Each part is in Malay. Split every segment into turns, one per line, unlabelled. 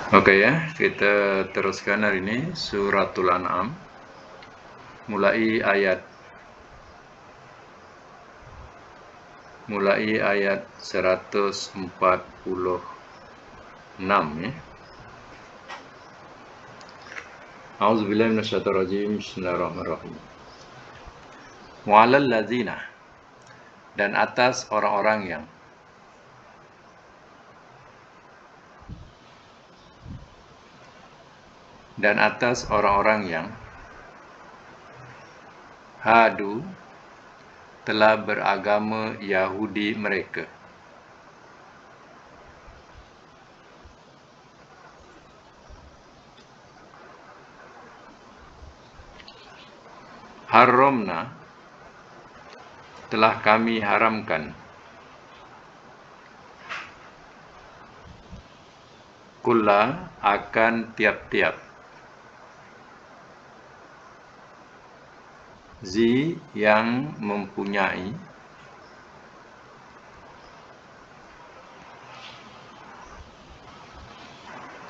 Oke ya, kita teruskan hari ini Suratul An'am, mulai ayat 146 ya. A'udzubillahi minasyaitonirrajim. Bismillahirrahmanirrahim. Wa'alal ladzina, dan atas orang-orang yang hadu telah beragama Yahudi mereka, haramna telah kami haramkan kulla akan tiap-tiap zi yang mempunyai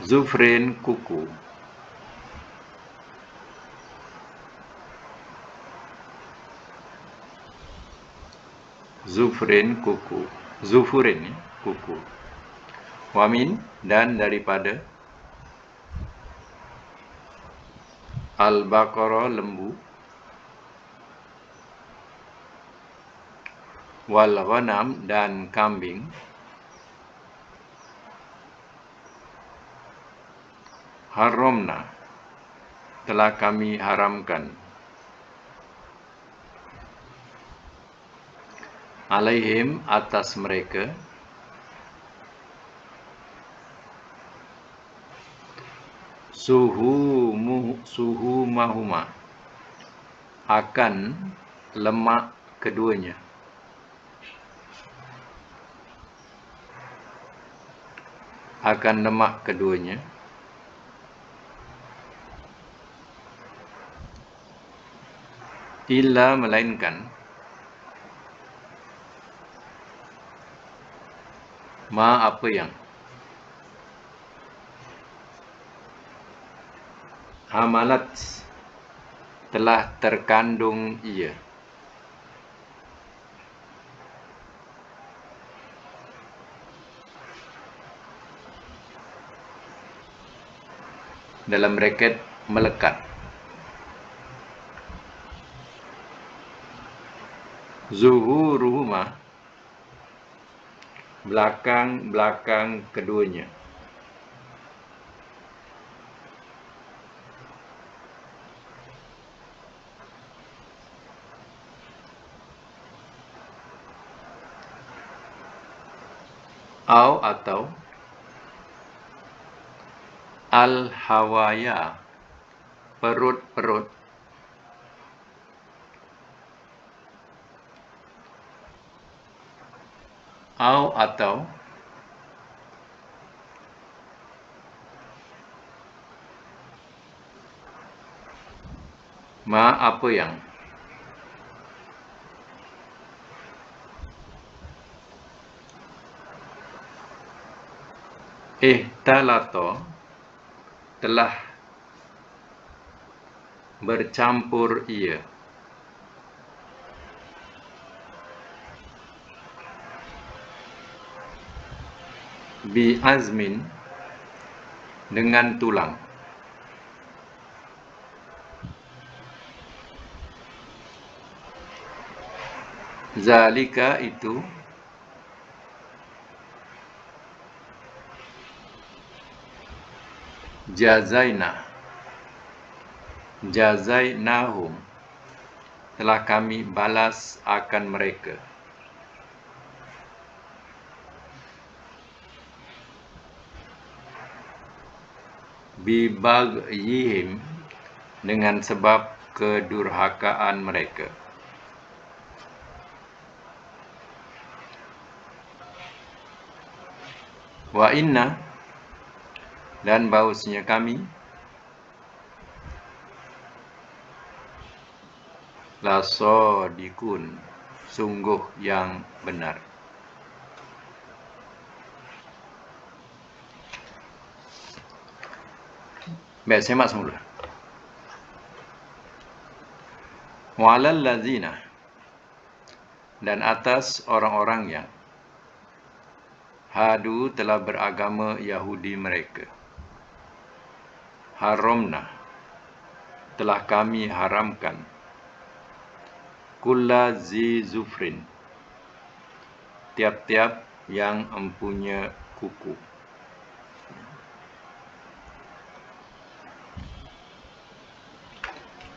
zufrin kuku, zufurin kuku, wamin dan daripada al-baqarah lembu, wal ghanam dan kambing, haramna telah kami haramkan alaihim atas mereka suhumahuma akan lemak keduanya, illa melainkan ma apa yang hamalat telah terkandung ia, dalam bracket melekat, zuhuruhuma belakang keduanya, atau al-hawaya perut-perut, atau ma apa yang ihtalato telah bercampur ia, bi azmin dengan tulang, zalika itu jazainahum telah kami balas akan mereka, bibaghihim dengan sebab kedurhakaan mereka, wa inna dan bahwasanya kami lasodikun sungguh yang benar. Baik, semak semula. Walal ladzina, dan atas orang-orang yang hadu telah beragama Yahudi mereka. Haramna, telah kami haramkan. Kulla zi zufrin, tiap-tiap yang empunya kuku.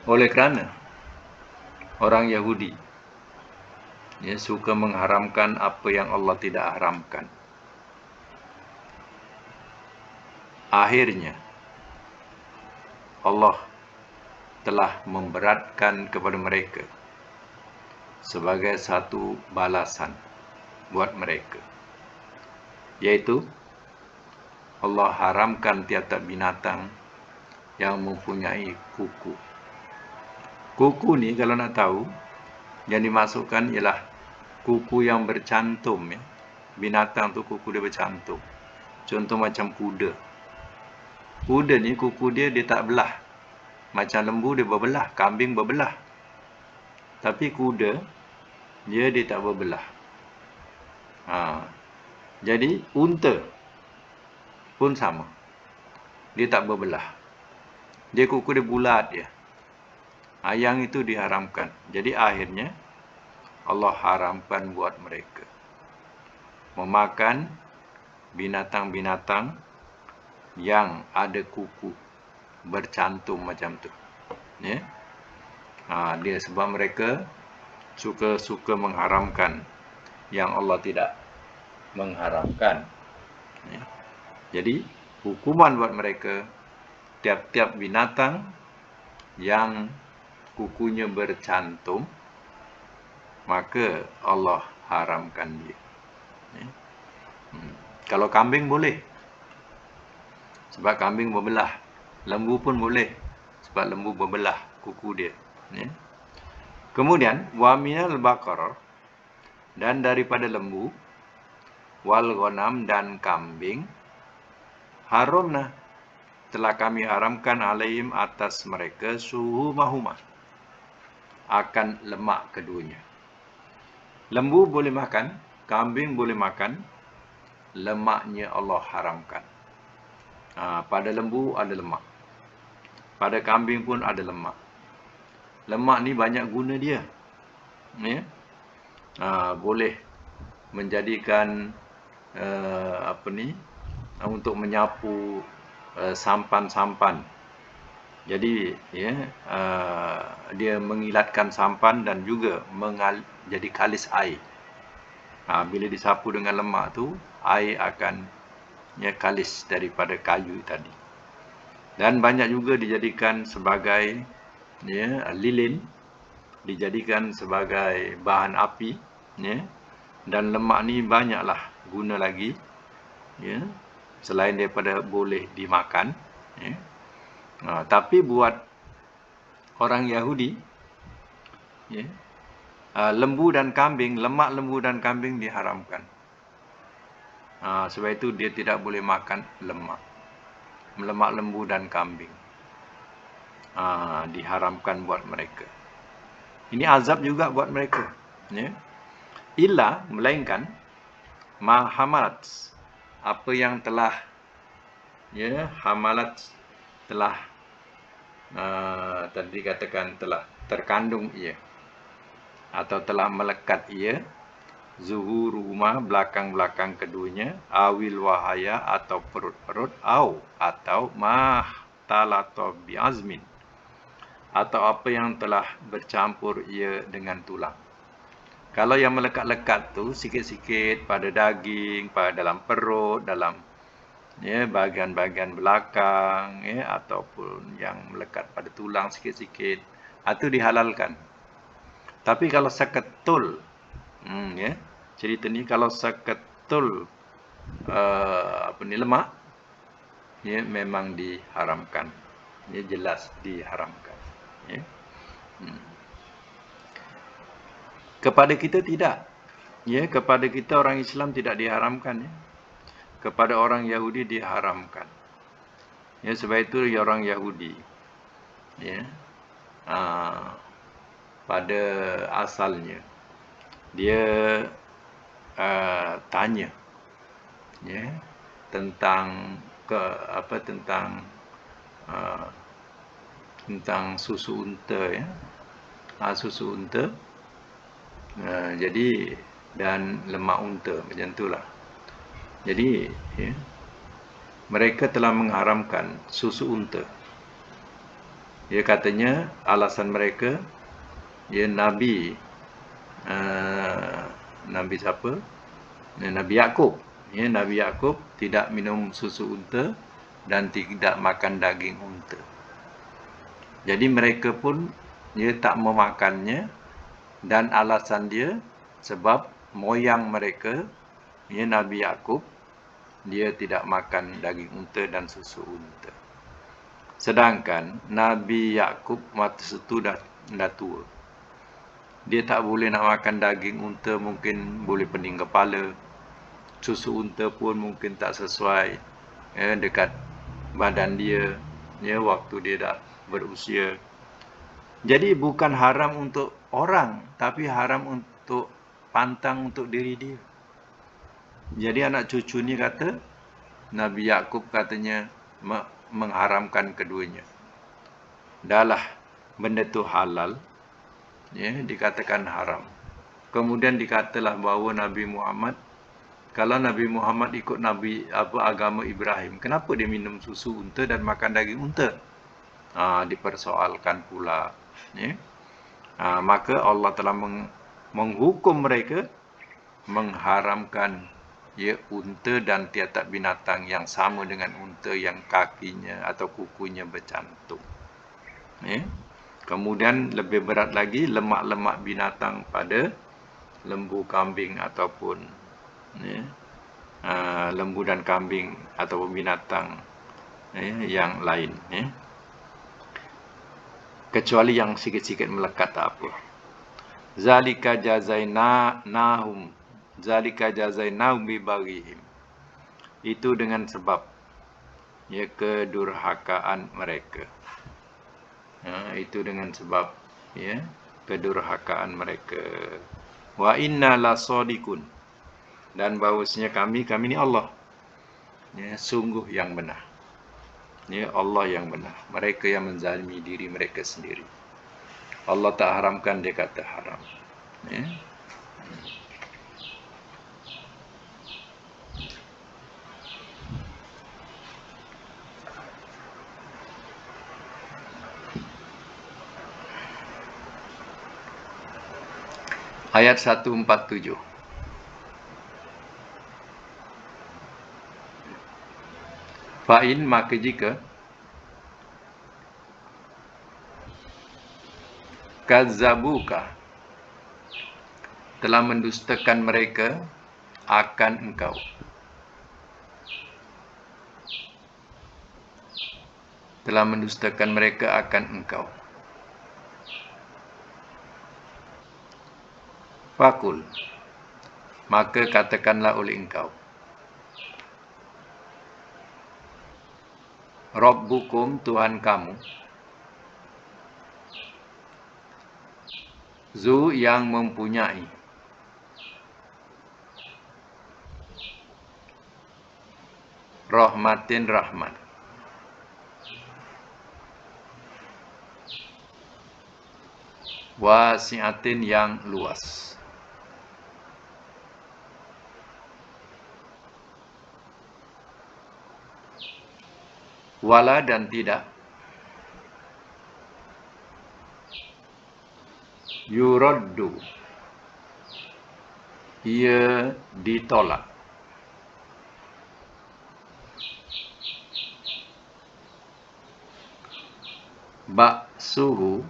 Oleh kerana orang Yahudi suka mengharamkan apa yang Allah tidak haramkan, akhirnya Allah telah memberatkan kepada mereka sebagai satu balasan buat mereka, yaitu Allah haramkan tiap-tiap binatang yang mempunyai kuku. Kuku ni kalau nak tahu, yang dimasukkan ialah kuku yang bercantum. Binatang tu kuku dia bercantum. Contoh macam kuda. Kuda ni kuku dia tak belah. Macam lembu dia berbelah, kambing berbelah. Tapi kuda dia tak berbelah. Jadi unta pun sama. Dia tak berbelah. Dia kuku dia bulat dia. Yang itu diharamkan. Jadi akhirnya Allah haramkan buat mereka memakan binatang-binatang yang ada kuku bercantum macam tu. Dia sebab mereka suka mengharamkan yang Allah tidak mengharamkan. Jadi hukuman buat mereka, tiap-tiap binatang yang kukunya bercantum, maka Allah haramkan dia. Kalau kambing boleh, sebab kambing berbelah. Lembu pun boleh, sebab lembu berbelah kuku dia. Kemudian wa minal baqar, dan daripada lembu, wal ghanam, dan kambing, haramna, telah kami haramkan alaihim, atas mereka, suhumahuma, akan lemak keduanya. Lembu boleh makan, kambing boleh makan, lemaknya Allah haramkan. Pada lembu ada lemak, pada kambing pun ada lemak. Lemak ni banyak guna dia. Boleh menjadikan untuk menyapu sampan-sampan. Jadi dia mengilatkan sampan dan juga jadi kalis air. Bila disapu dengan lemak tu, air akan kalis daripada kayu tadi. Dan banyak juga dijadikan sebagai lilin, dijadikan sebagai bahan api. Dan lemak ni banyaklah guna lagi, selain daripada boleh dimakan. Tapi buat orang Yahudi, lembu dan kambing, lemak lembu dan kambing diharamkan. Sebab itu dia tidak boleh makan lemak lembu dan kambing. Diharamkan buat mereka. Ini azab juga buat mereka. Illa, melainkan hamalat, apa yang telah hamalat, telah tadi katakan telah terkandung ia, atau telah melekat ia, zuhuruma, belakang-belakang keduanya, awil wahaya, atau perut-perut, atau talato biazmin, atau apa yang telah bercampur ia dengan tulang. Kalau yang melekat-lekat tu sikit-sikit pada daging, pada dalam perut, dalam bahagian-bahagian belakang, ataupun yang melekat pada tulang sikit-sikit, itu dihalalkan. Tapi kalau seketul, cerita ni kalau seketul lemak, memang diharamkan. Jelas diharamkan. Kepada kita tidak. Kepada kita orang Islam tidak diharamkan. Kepada orang Yahudi diharamkan. Ya, sebab itu orang Yahudi, ya, pada asalnya dia tanya, ya, tentang tentang susu unta, ya, susu unta, jadi dan lemak unta, macam itulah. Jadi, ya, mereka telah mengharamkan susu unta. Ya, katanya alasan mereka, ya, Nabi siapa? Nabi Yakub. Ya, Nabi Yakub tidak minum susu unta dan tidak makan daging unta. Jadi mereka pun dia tak memakannya, dan alasan dia sebab moyang mereka, ya, Nabi Yakub, dia tidak makan daging unta dan susu unta. Sedangkan Nabi Yakub masa itu dah tua. Dia tak boleh nak makan daging unta, mungkin boleh pening kepala. Susu unta pun mungkin tak sesuai, ya, dekat badan dia, ya, waktu dia dah berusia. Jadi bukan haram untuk orang, tapi haram untuk pantang untuk diri dia. Jadi anak cucu ni kata, Nabi Yakub katanya mengharamkan keduanya. Dahlah benda tu halal, ya, dikatakan haram. Kemudian dikatalah bahawa Nabi Muhammad, kalau Nabi Muhammad ikut agama Ibrahim, kenapa dia minum susu unta dan makan daging unta? Dipersoalkan pula, ya. Maka Allah telah menghukum mereka, mengharamkan, ya, unta dan tiap-tiap binatang yang sama dengan unta yang kakinya atau kukunya bercantum. Ya. Kemudian lebih berat lagi, lemak-lemak binatang pada lembu, kambing ataupun, ya, lembu dan kambing ataupun binatang, ya, yang lain, ya. Kecuali yang sikit-sikit melekat tak apa. Zalika jazainahum bibaghihim. Itu dengan sebab, ya, kedurhakaan mereka. Itu dengan sebab, ya, kedurhakaan mereka. Wa inna lasadiqun. Dan bahawasanya kami ni Allah, ya, sungguh yang benar. Ya, Allah yang benar. Mereka yang menzalimi diri mereka sendiri. Allah tak haramkan, dia kata haram. Ya. Ayat 147. Fa'in, maka jika kazzabuka, telah mendustakan mereka akan engkau. Telah mendustakan mereka akan engkau. Fakul, maka katakanlah oleh engkau, Rabbukum, Tuhan kamu, Zu, yang mempunyai, rahmatin, rahmat, wasi'atin, yang luas. Wala, dan tidak, yuraddu, ia ditolak, ba'suhu,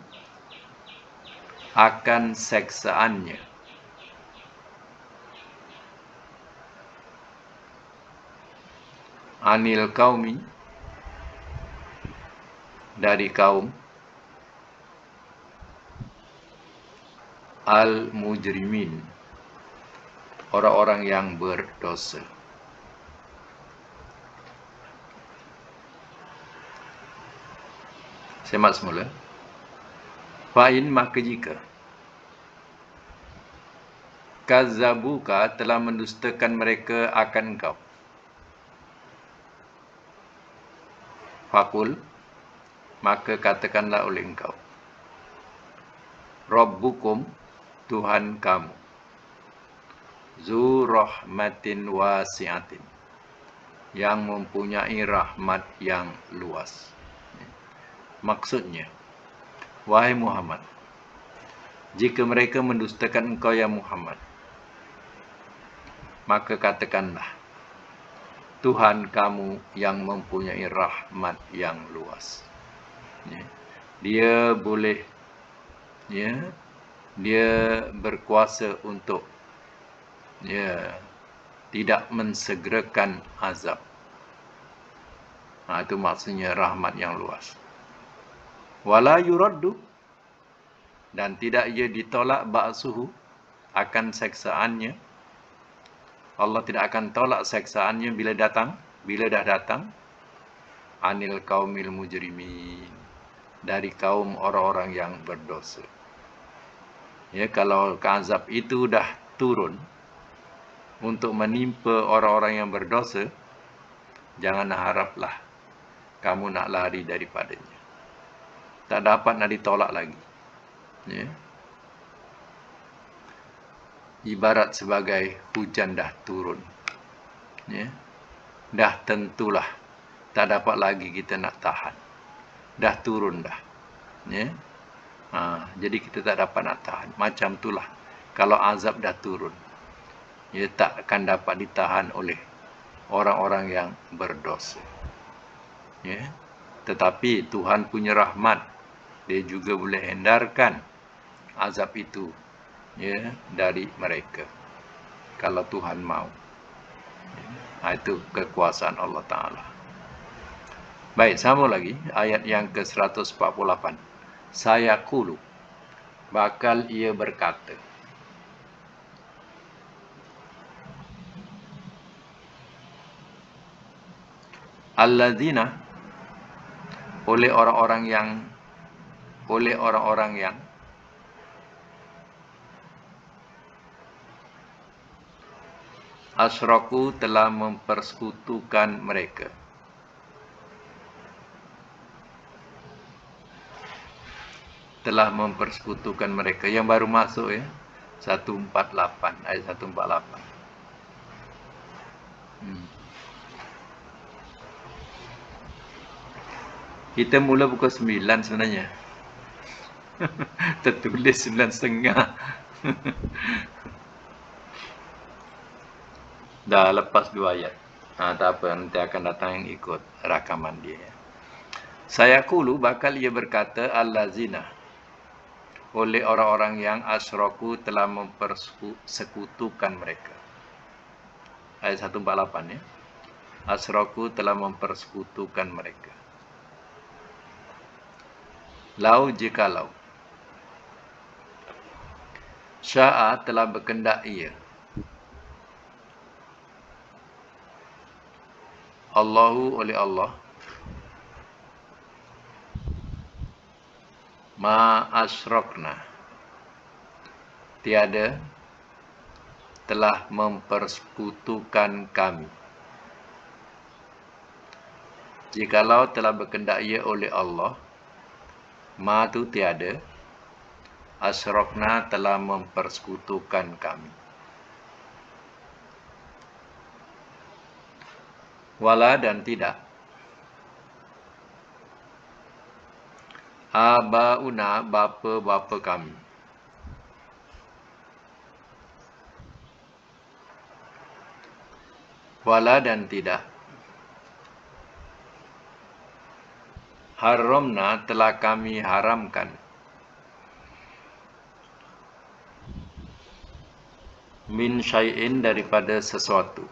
akan seksaannya, anil qaumi, dari kaum, al-mujrimin, orang-orang yang berdosa. Semak semula. Fa'in maka jika kazzabuka telah mendustakan mereka akan engkau. Fakul maka katakanlah oleh engkau. Rabbukum Tuhan kamu. Zu rahmatin wasi'atin. Yang mempunyai rahmat yang luas. Maksudnya, wahai Muhammad, jika mereka mendustakan engkau ya Muhammad, maka katakanlah, Tuhan kamu yang mempunyai rahmat yang luas. Dia boleh, dia berkuasa untuk tidak mensegerakan azab. Itu maksudnya rahmat yang luas. Wala yuraddu, dan tidak ia ditolak ba'suhu, akan seksaannya. Allah tidak akan tolak seksaannya bila dah datang, anil qaumil mujrimin, dari kaum orang-orang yang berdosa. Kalau azab itu dah turun untuk menimpa orang-orang yang berdosa, jangan haraplah kamu nak lari daripadanya. Tak dapat nak ditolak lagi. Ibarat sebagai hujan dah turun. Dah tentulah tak dapat lagi kita nak tahan. Dah turun dah. Jadi kita tak dapat nak tahan. Macam itulah kalau azab dah turun. Tak akan dapat ditahan oleh orang-orang yang berdosa. Tetapi Tuhan punya rahmat, dia juga boleh hindarkan azab itu dari mereka kalau Tuhan mau. Itu kekuasaan Allah Ta'ala. Baik, sambung lagi ayat yang ke-148. Sayaqulu, bakal ia berkata. Alladzina, oleh orang-orang yang asyraku telah mempersekutukan mereka. Telah mempersekutukan mereka. Yang baru masuk 148, ayat 148. Kita mula pukul 9 sebenarnya. Tertulis 9.30. Dah lepas 2 ayat. Tak apa, nanti akan datang yang ikut rakaman dia. Sayaqulu, bakal ia berkata, allazina, oleh orang-orang yang asyraku telah mempersekutukan mereka. Ayat 148 Asyraku telah mempersekutukan mereka. Lau jikalau sya'a telah berkendak ia, Allahu oleh Allah, ma asyrakna, tiada telah mempersekutukan kami. Jikalau telah berkendak ia oleh Allah, ma tu tiada, asyrakna telah mempersekutukan kami. Wala dan tidak, abauna bapa-bapa kami, wala dan tidak, haramna telah kami haramkan, min syai'in daripada sesuatu,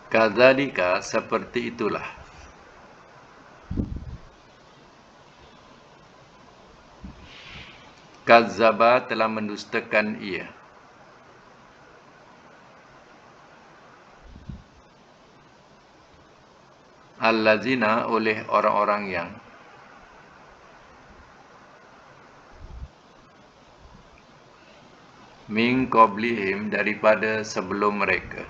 kadzalika seperti itulah, kazzaba telah mendustakan ia, allazina oleh orang-orang yang min qablihim daripada sebelum mereka.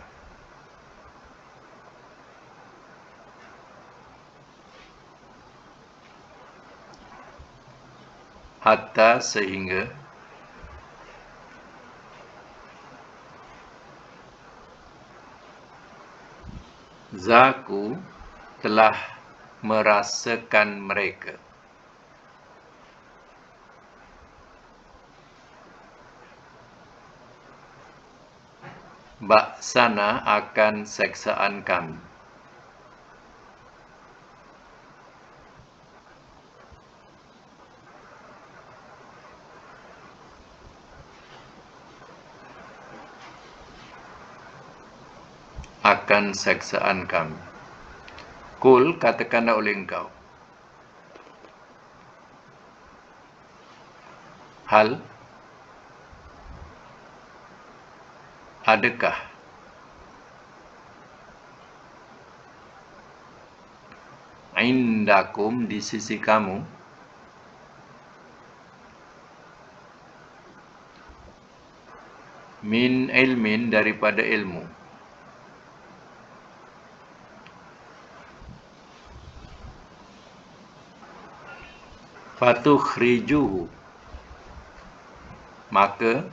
Hatta sehingga zaku telah merasakan mereka baksana akan seksaan kami. Akan seksaan kami. Kul, katakanlah oleh engkau. Hal, adakah indakum di sisi kamu min ilmin daripada ilmu fatukhrijuhu maka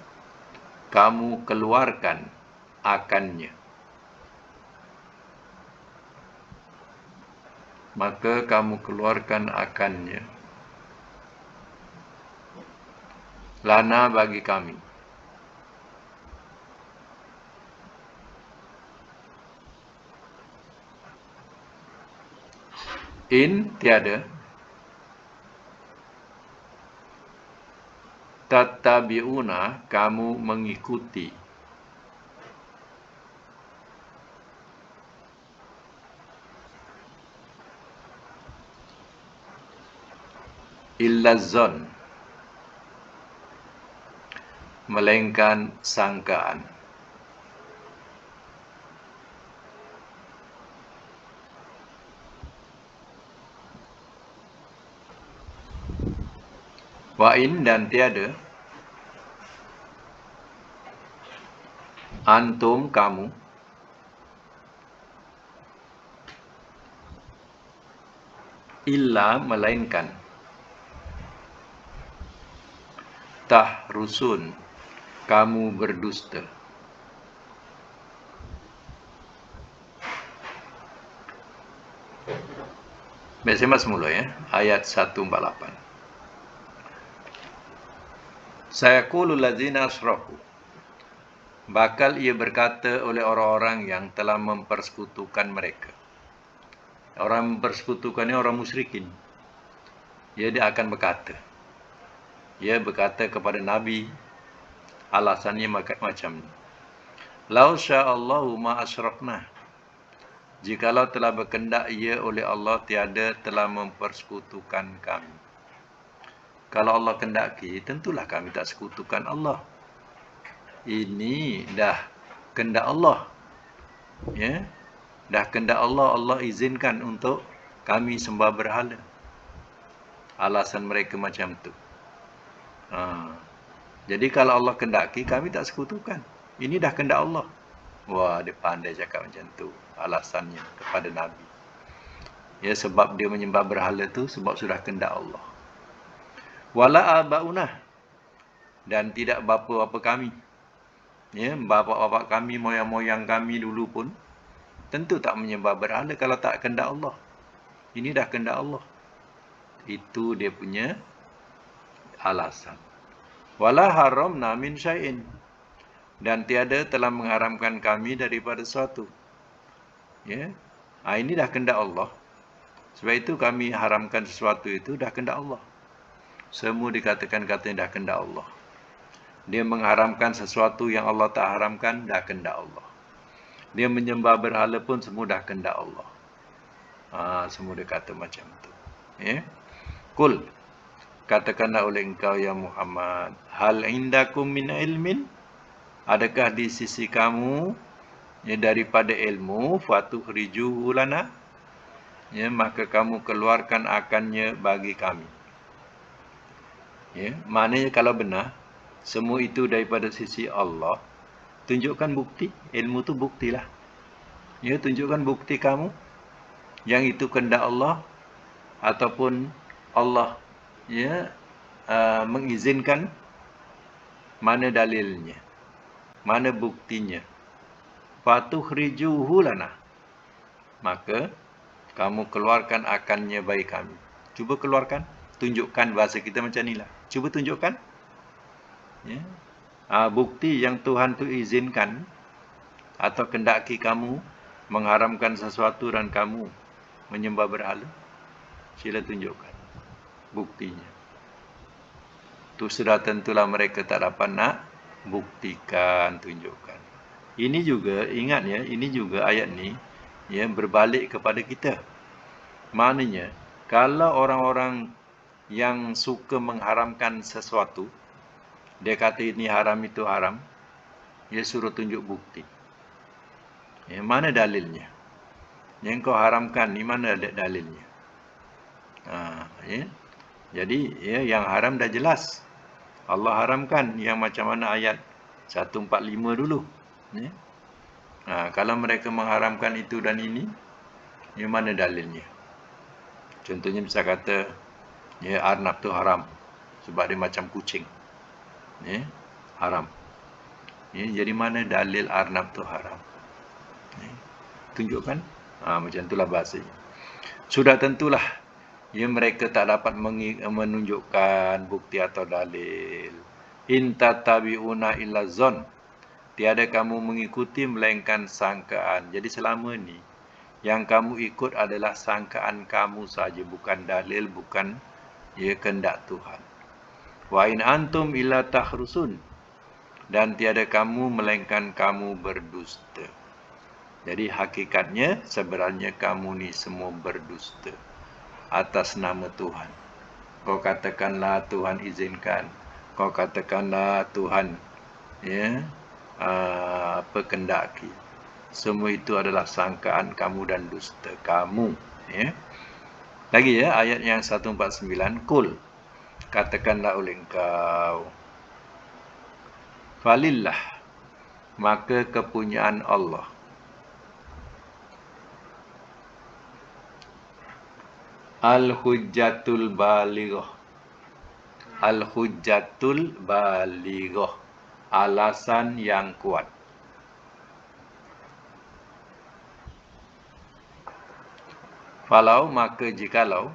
kamu keluarkan akannya. Maka kamu keluarkan akannya. Lana bagi kami. In tiada. Tattabi'una kamu mengikuti. Illa zon melainkan sangkaan. Wa in dan tiada antum kamu illa melainkan tahrusun kamu berdusta. Biasa semula ya, ayat 148. Sayaqulul ladzina asyraku bakal ia berkata oleh orang-orang yang telah mempersekutukan mereka. Orang mempersekutukan ini orang musyrikin. Dia akan berkata. Dia berkata kepada Nabi, alasannya macam ni. Lau sya'allahu ma asyrakna. Jikalau telah berkendak ia oleh Allah tiada telah mempersekutukan kami. Kalau Allah kendaki, tentulah kami tak sekutukan Allah. Ini dah kendak Allah. Ya. Dah kendak Allah, Allah izinkan untuk kami sembah berhala. Alasan mereka macam tu. Jadi kalau Allah kendaki, kami tak sekutukan. Ini dah kendak Allah. Wah, dia pandai cakap macam tu. Alasannya kepada Nabi. Ya, sebab dia menyembah berhala tu, sebab sudah kendak Allah. Wala abaunah. Dan tidak bapa-bapa kami. Ya, bapa-bapa kami, moyang-moyang kami dulu pun, tentu tak menyembah berhala kalau tak kendak Allah. Ini dah kendak Allah. Itu dia punya alasan. Wala haramna min syai'in. Dan tiada telah mengharamkan kami daripada sesuatu. Ya. Ini dah kendak Allah. Sebab itu kami haramkan sesuatu itu dah kendak Allah. Semua dikatakan katanya dah kendak Allah. Dia mengharamkan sesuatu yang Allah tak haramkan, dah kendak Allah. Dia menyembah berhala pun semua dah kendak Allah. Semua dia kata macam tu. Ya. Kul, katakanlah oleh engkau ya Muhammad, hal indakum min ilmin? Adakah di sisi kamu ya, daripada ilmu fatukhrijuhu lana? ya, maka kamu keluarkan akannya bagi kami. Ya, maknanya kalau benar semua itu daripada sisi Allah, tunjukkan bukti. Ilmu tu buktilah. Ya, tunjukkan bukti kamu yang itu kehendak Allah ataupun Allah ya mengizinkan. Mana dalilnya? Mana buktinya? Fatukhrijuhu lana. Maka kamu keluarkan akannya bagi kami. Cuba keluarkan. Tunjukkan, bahasa kita macam inilah. Cuba tunjukkan. Ya. Bukti yang Tuhan tu izinkan atau kendaki kamu mengharamkan sesuatu dan kamu menyembah berhala. Sila tunjukkan buktinya. Tu sudah tentulah mereka tak dapat nak buktikan, tunjukkan. Ini juga, ingat ya, ini juga ayat ni ya berbalik kepada kita. Maknanya, kalau orang-orang yang suka mengharamkan sesuatu, dia kata ini haram, itu haram, dia suruh tunjuk bukti. Ya, mana dalilnya? Yang kau haramkan, ni mana dalilnya? Ya. Jadi, ya, yang haram dah jelas. Allah haramkan yang macam mana ayat 145 dulu. Ya. Kalau mereka mengharamkan itu dan ini, yang mana dalilnya? Contohnya bisa kata, ya, arnab tu haram sebab dia macam kucing. Ya, haram. Ya, jadi mana dalil arnab tu haram? Ya, tunjukkan. Macam itulah bahasanya. Sudah tentulah ya mereka tak dapat menunjukkan bukti atau dalil. In tatabi'una illa zon. Tiada kamu mengikuti melainkan sangkaan. Jadi selama ni yang kamu ikut adalah sangkaan kamu saja, bukan dalil, bukan ya kehendak Tuhan. Wa in antum illa takhrusun. Dan tiada kamu melainkan kamu berdusta. Jadi hakikatnya sebenarnya kamu ni semua berdusta atas nama Tuhan. Kau katakanlah Tuhan izinkan. Kau katakanlah Tuhan ya kendaki. Semua itu adalah sangkaan kamu dan dusta kamu. Ya. Lagi ya ayat yang 149. Kul. Katakanlah oleh engkau. Falillah. Maka kepunyaan Allah. Al-hujjatul balighah. Al-hujjatul balighah. Alasan yang kuat. Falau, maka jikalau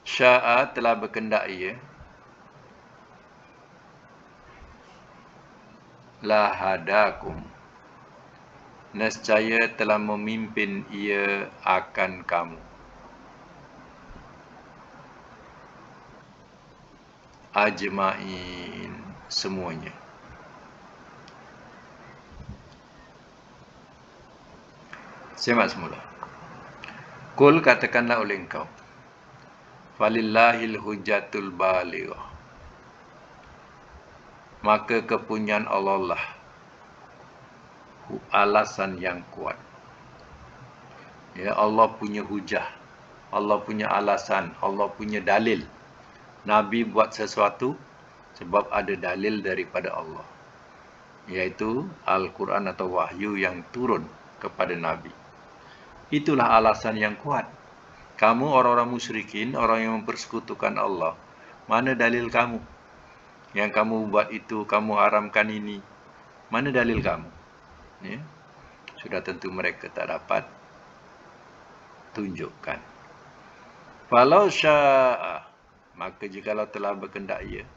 sya'a telah berkendak ia lahadakum, nescaya telah memimpin ia akan kamu. Ajma'in, semuanya. Semak semula. Kul, katakanlah oleh engkau. Falillahil hujjatul balighah. Maka kepunyaan Allah lah alasan yang kuat. Ya, Allah punya hujah. Allah punya alasan. Allah punya dalil. Nabi buat sesuatu sebab ada dalil daripada Allah. Iaitu Al-Quran atau wahyu yang turun kepada Nabi. Itulah alasan yang kuat. Kamu orang-orang musyrikin, orang yang mempersekutukan Allah. Mana dalil kamu? Yang kamu buat itu, kamu haramkan ini. Mana dalil kamu? Ya. Sudah tentu mereka tak dapat tunjukkan. Falau sya'a, maka jikalau telah berkendak ia,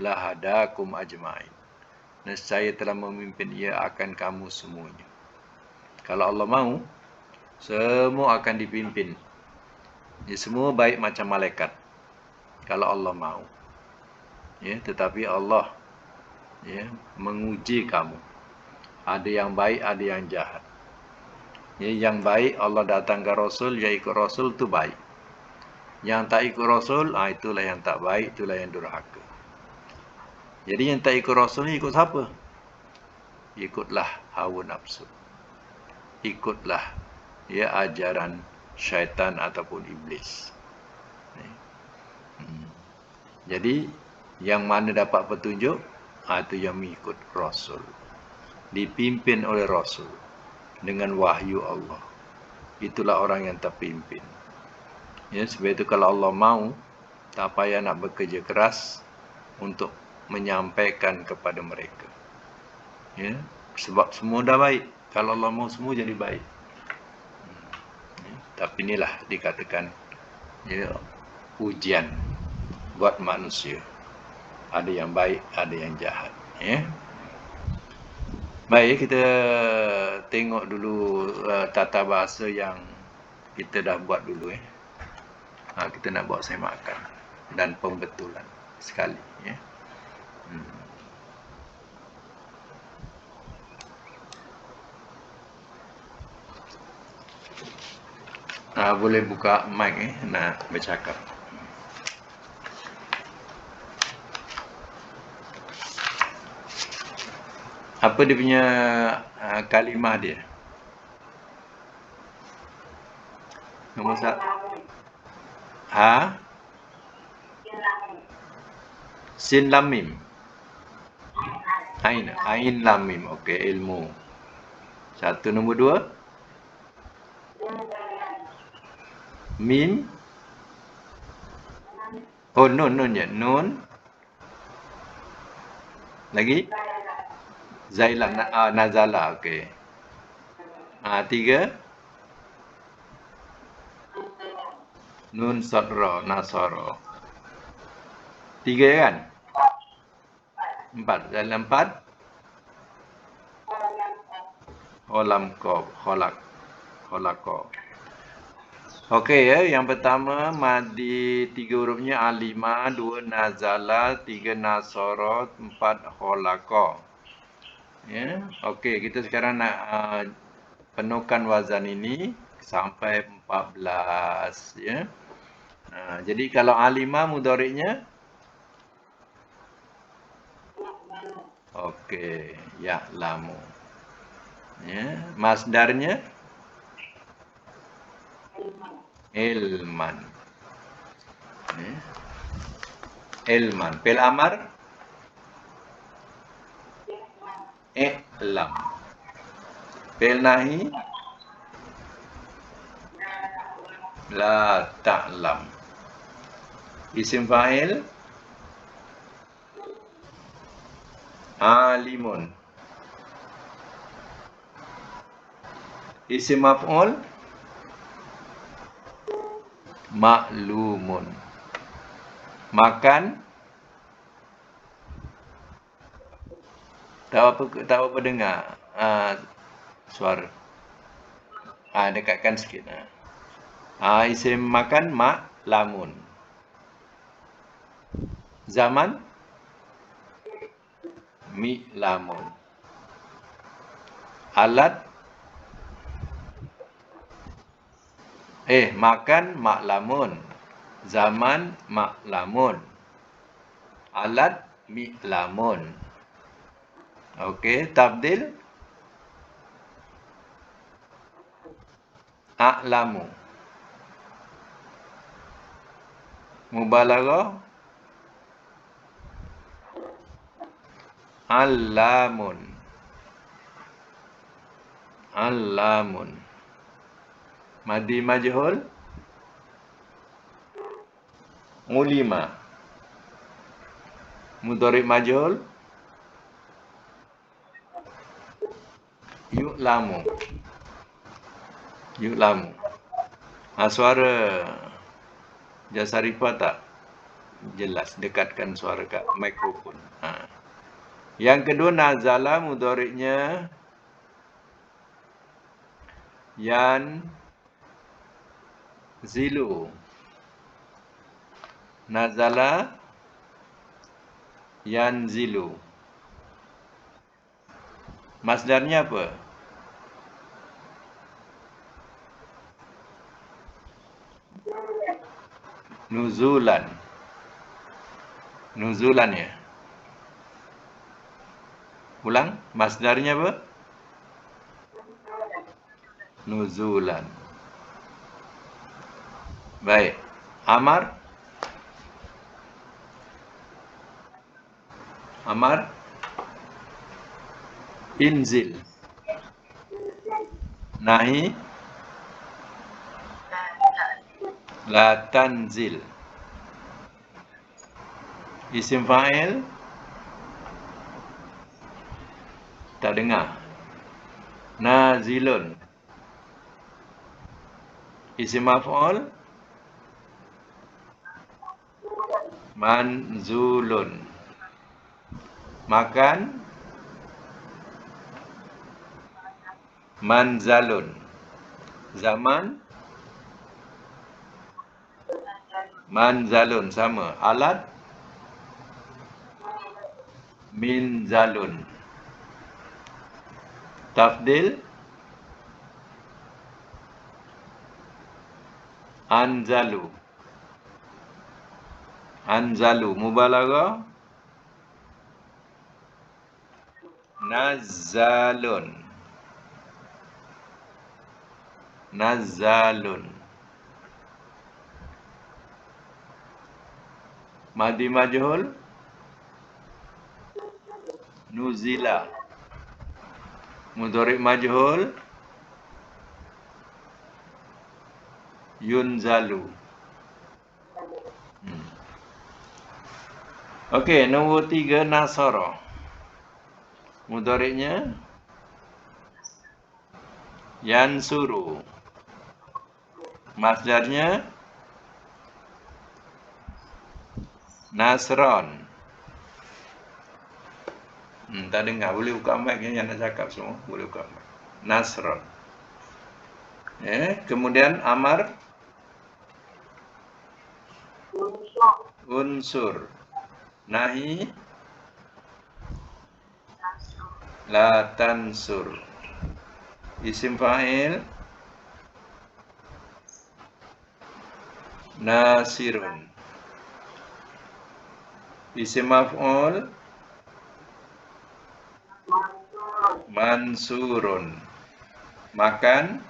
lahadakum ajma'in. Nescaya telah memimpin ia akan kamu semuanya. Kalau Allah mahu, semua akan dipimpin. Ya, semua baik macam malaikat. Kalau Allah mahu. Ya, tetapi Allah ya menguji kamu. Ada yang baik, ada yang jahat. Ya, yang baik Allah datangkan Rasul, yang ikut Rasul tu baik. Yang tak ikut Rasul, itulah yang tak baik, itulah yang durhaka. Jadi yang tak ikut Rasul ni ikut siapa? Ikutlah hawa nafsu. ikutlah ya ajaran syaitan ataupun iblis. Jadi yang mana dapat petunjuk, itu yang mengikut Rasul, dipimpin oleh Rasul dengan wahyu Allah. Itulah orang yang terpimpin. Ya, sebab itu kalau Allah mau, tak payah nak bekerja keras untuk menyampaikan kepada mereka. Ya, sebab semua dah baik. Kalau Allah mau, semua jadi baik. Ya, tapi inilah dikatakan ya, ujian buat manusia. Ada yang baik, ada yang jahat. Ya. Baik, kita tengok dulu tata bahasa yang kita dah buat dulu. Kita nak buat semakan dan pembetulan sekali. Ya. Boleh buka mic nak bercakap. Apa dia punya kalimah dia? Nombor satu. Sin lam mim. Ain lam mim. Okey, ilmu. Satu. Nombor dua. Mim. Oh, nun je. Nun. Lagi? Zailam. Nazala. Okey. Tiga. Nun sadra. Nasara. Tiga kan? Empat. Dalam empat. Olam kob. Kholako. Okey ya, yang pertama madi tiga hurufnya alima, dua nazala, tiga nasara, empat kholako. Ya, okey, kita sekarang nak penuhkan wazan ini sampai 14 ya. Jadi kalau alima mudhari'nya okey, ya'lamu. Ya, masdarnya ilman. Ilman. Fi'il amar i'lam. Fi'il nahi la ta'lam. Isim fa'il alimun. Isim maf'ul ma'lumun. Makan tak apa dengar suara. Dekatkan sikit. Isim makan ma'lamun. Zaman mi'lamun. Alat makan maklamun. Zaman maklamun. Alat mi'lamun. Okey, tabdil a'lamu. Mubalaghah allamun. Allamun. Madi majhul ulima. Mudhari' majhul yu'lamu. Yu'lamu. Suara Jasarifah tak jelas, dekatkan suara kat mikrofon. Yang kedua nazala mudhari'nya yan zilu. Nazala yanzilu. Masdarnya apa? Nuzulan. Nuzulan ya. Ulang, masdarnya apa? nuzulan. Baik. Amar. Amar. Inzil. Nahi. La tanzil. Isim fa'il. Tak dengar. Nazilun. Isim maf'ul. Manzulun. Makan. Manzalun. Zaman. Manzalun. Sama. Alat. Minzalun. Tafdil. Anzalu. Anzalu. Mubalaghah. Nazzalun. Nazzalun. Madi majhul. Nuzila. Mudhari' majhul. Yunzalu. Okey, nombor 3 nasara. Mudhari'nya yansuru. Masdarnya nasron. Tak dengar. Boleh buka mic yang nak cakap semua. Boleh buka mic. Nasron. Kemudian amar. Unsur. Nahi. La tansur. Isim fa'il. Nasirun. Isim maf'ul. Mansurun. Makan.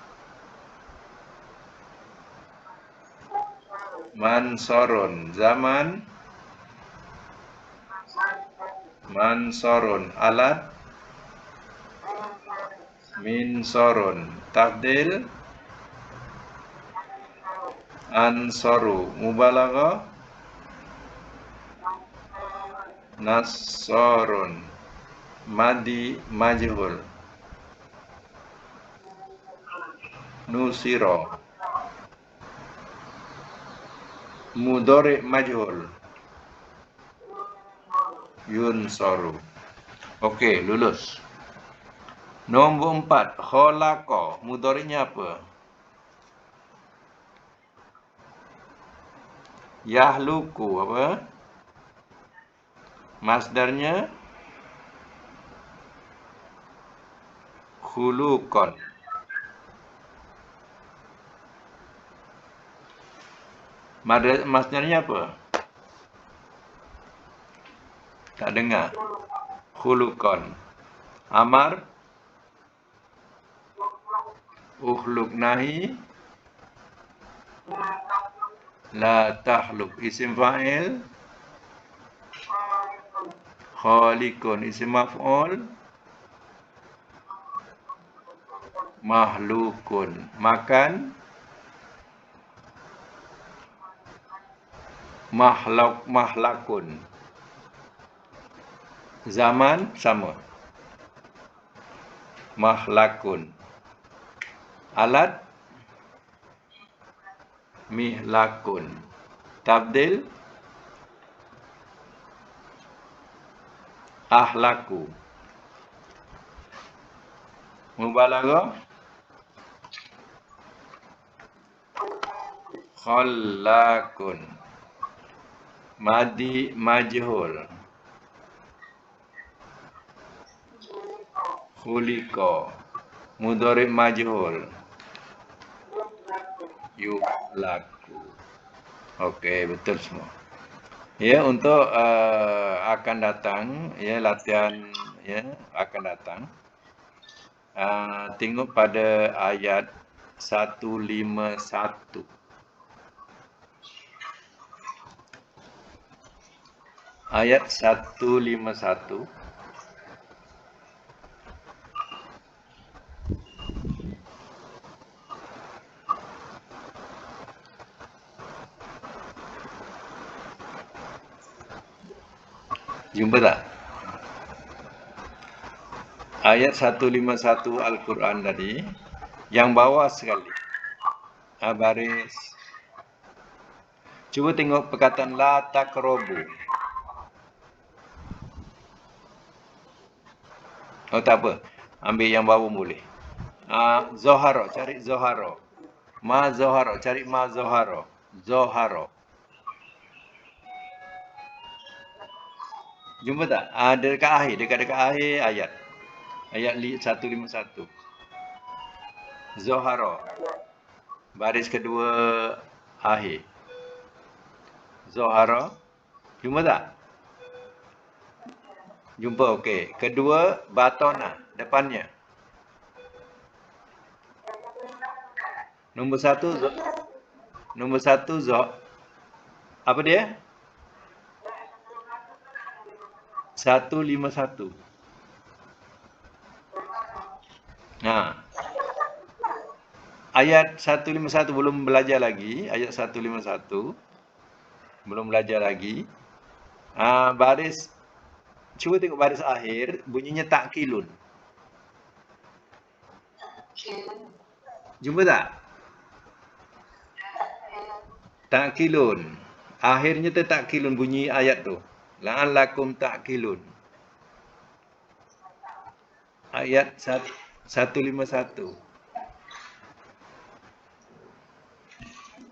Mansorun. Zaman. Mansorun. Alat. Minsorun. Tafdil. Ansoru. Mubalaghah. Nassorun. Madi majhul. Nusiro. Mudhari' majhul. Yunsaru. Okey, lulus. Nombor 4, khalaqa. Mudhari'nya apa? Yahluku apa? Masdarnya khuluqan. Masdarnya apa? Tak dengar. Khuluqan. Amar. Ukhluk. Nahi. La tahluk. Isim fa'il. Khaliqun. Isim maf'ul. Mahlukun. Makan. Mahlakun. Zaman sama. Mahlakun. Alat. Mihlakun. Tabdil. Ahlaku. Mubalaghah. Khallakun. Madi majhul. Khuliqa. Mudhari' majhul. Yuhlaku. Okey, betul semua. Ya, untuk akan datang, ya, latihan ya akan datang. Tengok pada ayat 151. Ayat 151. Jumpa tak? Ayat 151 Al-Quran tadi, yang bawah sekali. Baris. Cuba tengok perkataan la taqrabu. Oh, tak apa. Ambil yang bawah boleh. Zoharo, cari Zoharo. Ma Zoharo, cari ma Zoharo. Zoharo. Jumpa tak? Dekat akhir, dekat akhir ayat. Ayat 151. Zoharo. Baris kedua akhir. Zoharo. Jumpa tak? Jumpa, okey. Kedua, batona, depannya. Nombor satu, apa dia? 151. Ayat 151 belum belajar lagi. Ayat 151 belum belajar lagi. Baris, cuba tengok baris akhir, bunyinya takkilun. Jumpa tak? Takkilun. Akhirnya tu takkilun bunyi ayat tu. La'allakum takkilun. Ayat 151.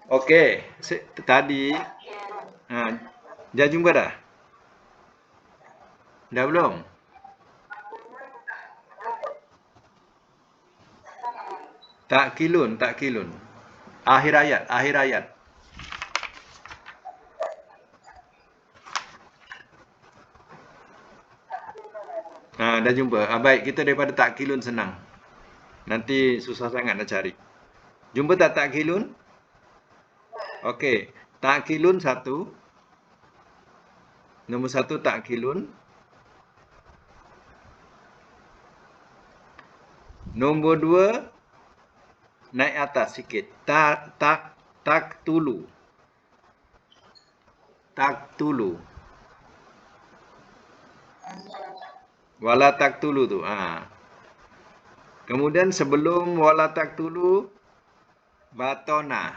Okey, tadi dah jumpa dah? Dah belum? Takkilun. Akhir ayat. Dah jumpa. Baik, kita daripada takkilun senang. Nanti susah sangat nak cari. Jumpa tak takkilun? Okey, takkilun 1. Nombor 1 takkilun. Nombor 2 naik atas sikit. Taktulu. Wala taktulu tu. Kemudian sebelum wala taktulu, batona.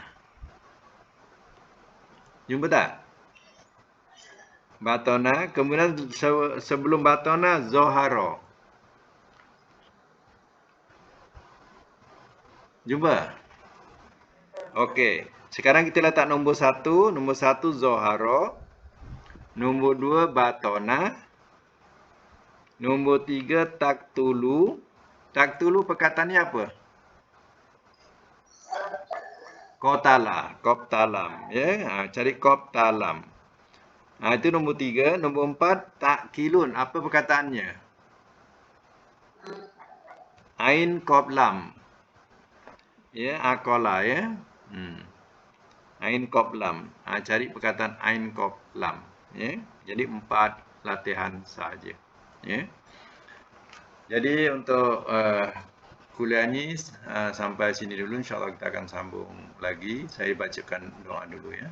Jumpa tak? Batona. Kemudian sebelum batona, zoharo. Jumpa? Okey. Sekarang kita letak nombor 1. Nombor 1 zoharo. Nombor 2 batona. Nombor 3 taktulu. Taktulu perkataannya apa? Koptalam. Ya, cari koptalam. Itu nombor 3. Nombor 4 takkilun. Apa perkataannya? Ain koplam. Ya, akola ya. Ain koplam. Cari perkataan ain koplam. Ya. Jadi 4 latihan saja. Ya. Jadi untuk kuliah ni sampai sini dulu. InsyaAllah kita akan sambung lagi. Saya bacakan doa dulu ya.